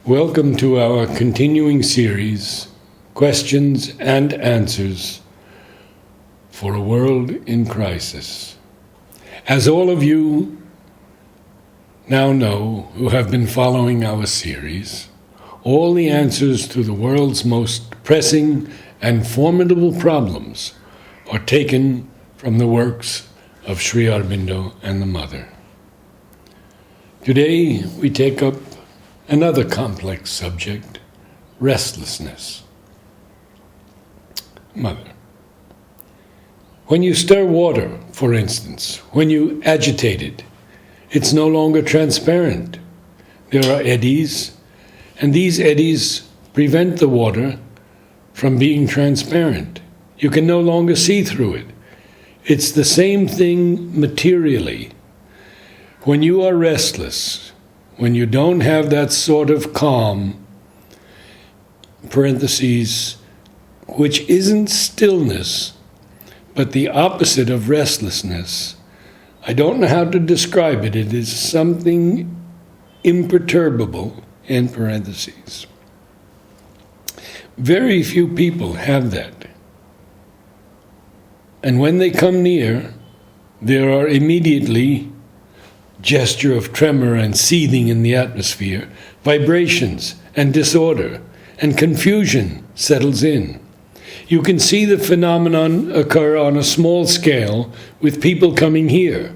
Welcome to our continuing series, Questions and Answers for a World in Crisis. As all of you now know who have been following our series, all the answers to the world's most pressing and formidable problems are taken from the works of Sri Aurobindo and the Mother. Today we take up another complex subject, restlessness. Mother, when you stir water, for instance, when you agitate it, it's no longer transparent. There are eddies, and these eddies prevent the water from being transparent. You can no longer see through it. It's the same thing materially. When you are restless, when you don't have that sort of calm, parentheses, which isn't stillness, but the opposite of restlessness. I don't know how to describe it. It is something imperturbable, in parentheses. Very few people have that. And when they come near, there are immediately gesture of tremor and seething in the atmosphere, vibrations and disorder, and confusion settles in. You can see the phenomenon occur on a small scale with people coming here.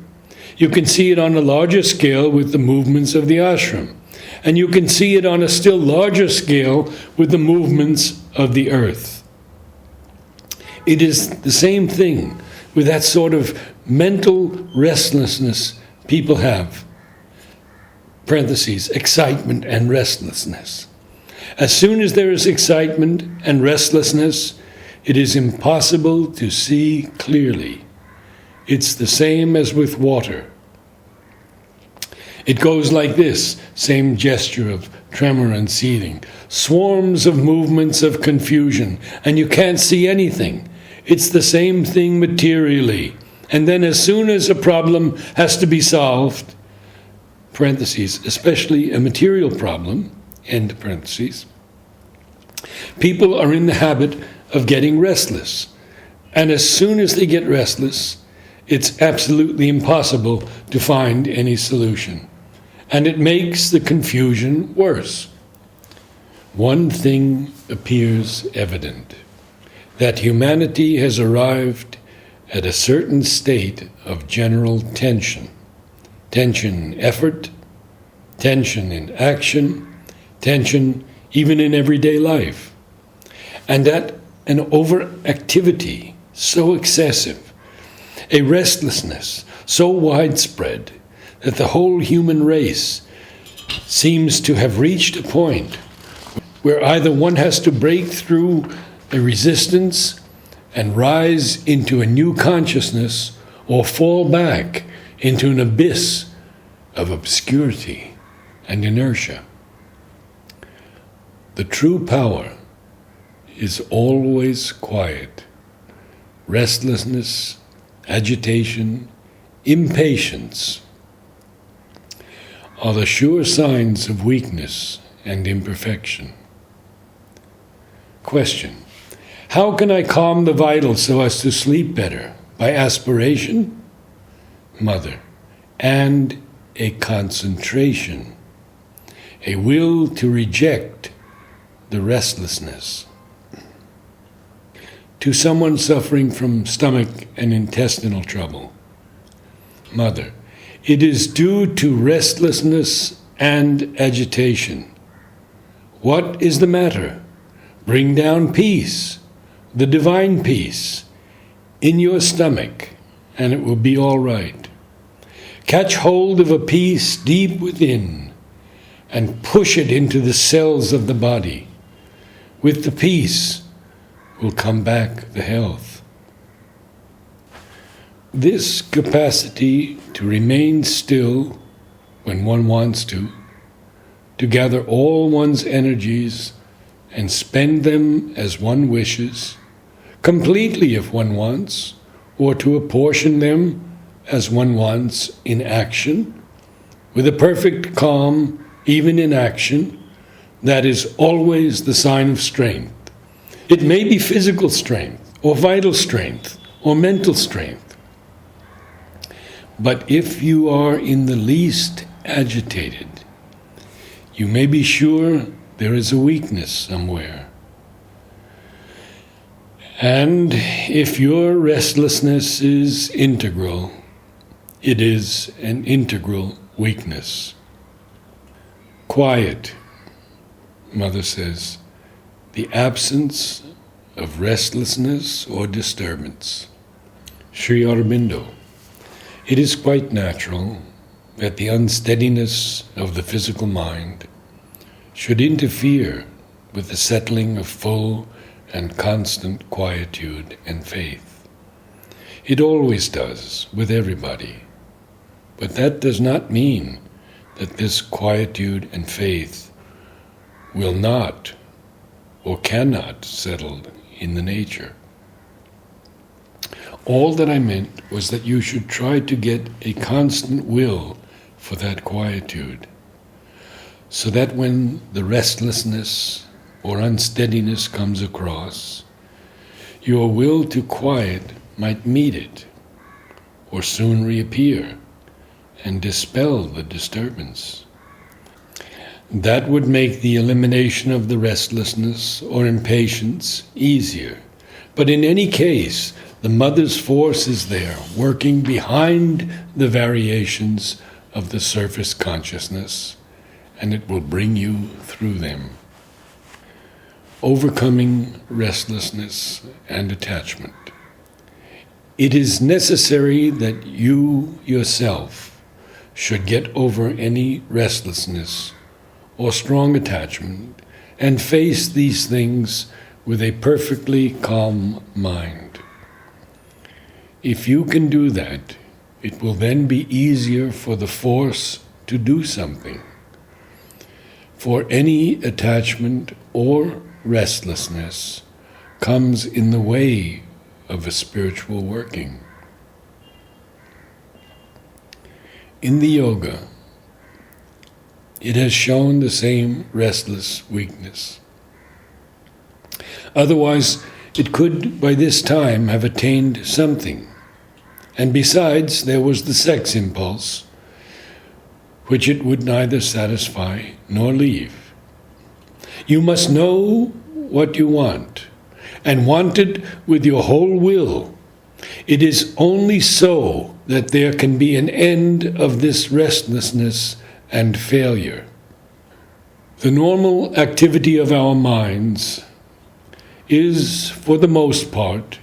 You can see it on a larger scale with the movements of the ashram. And you can see it on a still larger scale with the movements of the earth. It is the same thing with that sort of mental restlessness people have, parentheses, excitement and restlessness. As soon as there is excitement and restlessness, it is impossible to see clearly. It's the same as with water. It goes like this, same gesture of tremor and seething. Swarms of movements of confusion, and you can't see anything. It's the same thing materially. And then as soon as a problem has to be solved, parentheses, especially a material problem, end parentheses, people are in the habit of getting restless. And as soon as they get restless, it's absolutely impossible to find any solution. And it makes the confusion worse. One thing appears evident, that humanity has arrived at a certain state of general tension. Tension in effort, tension in action, tension even in everyday life. And that an overactivity so excessive, a restlessness so widespread, that the whole human race seems to have reached a point where either one has to break through a resistance and rise into a new consciousness, or fall back into an abyss of obscurity and inertia. The true power is always quiet. Restlessness, agitation, impatience are the sure signs of weakness and imperfection. Question: how can I calm the vitals so as to sleep better? By aspiration? Mother, and a concentration, a will to reject the restlessness. To someone suffering from stomach and intestinal trouble. Mother, it is due to restlessness and agitation. What is the matter? Bring down peace, the divine peace, in your stomach, and it will be all right. Catch hold of a peace deep within and push it into the cells of the body. With the peace will come back the health. This capacity to remain still when one wants to gather all one's energies and spend them as one wishes, completely if one wants, or to apportion them as one wants in action, with a perfect calm, even in action, That is always the sign of strength. It may be physical strength, or vital strength, or mental strength. But if you are in the least agitated, you may be sure there is a weakness somewhere. And if your restlessness is integral, it is an integral weakness. Quiet, Mother says, the absence of restlessness or disturbance. Sri Aurobindo, it is quite natural that the unsteadiness of the physical mind should interfere with the settling of full and constant quietude and faith. It always does, with everybody. But that does not mean that this quietude and faith will not or cannot settle in the nature. All that I meant was that you should try to get a constant will for that quietude, so that when the restlessness or unsteadiness comes across, your will to quiet might meet it, or soon reappear, and dispel the disturbance. That would make the elimination of the restlessness or impatience easier. But in any case, the Mother's force is there, working behind the variations of the surface consciousness, and it will bring you through them. Overcoming restlessness and attachment. It is necessary that you yourself should get over any restlessness or strong attachment and face these things with a perfectly calm mind. If you can do that, it will then be easier for the force to do something. For any attachment or restlessness comes in the way of a spiritual working. In the yoga, it has shown the same restless weakness. Otherwise, it could by this time have attained something. And besides, there was the sex impulse, which it would neither satisfy nor leave. You must know what you want, and want it with your whole will. It is only so that there can be an end of this restlessness and failure. The normal activity of our minds is, for the most part,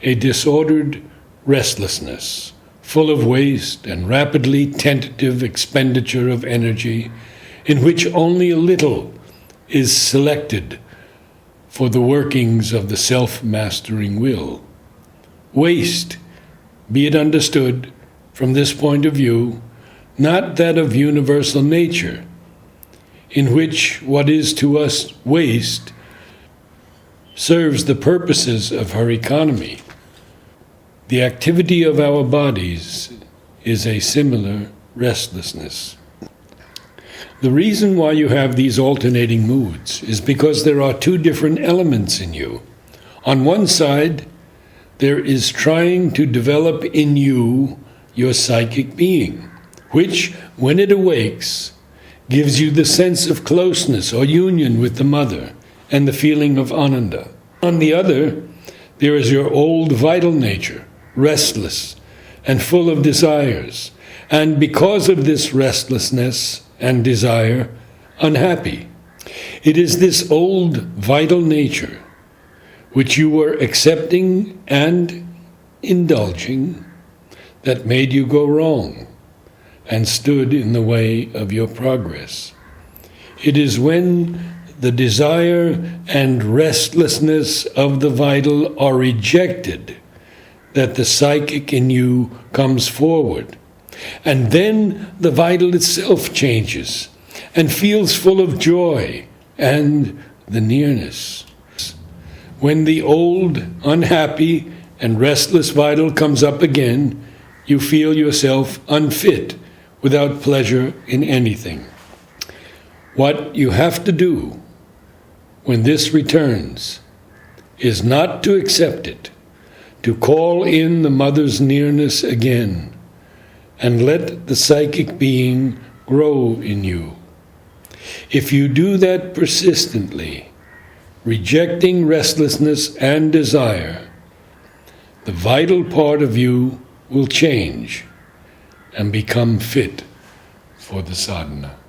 a disordered restlessness, full of waste and rapidly tentative expenditure of energy, in which only a little is selected for the workings of the self-mastering will. Waste, be it understood from this point of view, not that of universal nature, in which what is to us waste serves the purposes of her economy. The activity of our bodies is a similar restlessness. The reason why you have these alternating moods is because there are two different elements in you. On one side, there is trying to develop in you your psychic being, which, when it awakes, gives you the sense of closeness or union with the Mother and the feeling of Ananda. On the other, there is your old vital nature, restless and full of desires, and because of this restlessness and desire, unhappy. It is this old vital nature which you were accepting and indulging that made you go wrong and stood in the way of your progress. It is when the desire and restlessness of the vital are rejected that the psychic in you comes forward. And then the vital itself changes and feels full of joy and the nearness. When the old, unhappy, and restless vital comes up again, you feel yourself unfit, without pleasure in anything. What you have to do when this returns is not to accept it, to call in the mother's nearness again, and let the psychic being grow in you. If you do that persistently, rejecting restlessness and desire, the vital part of you will change and become fit for the sadhana.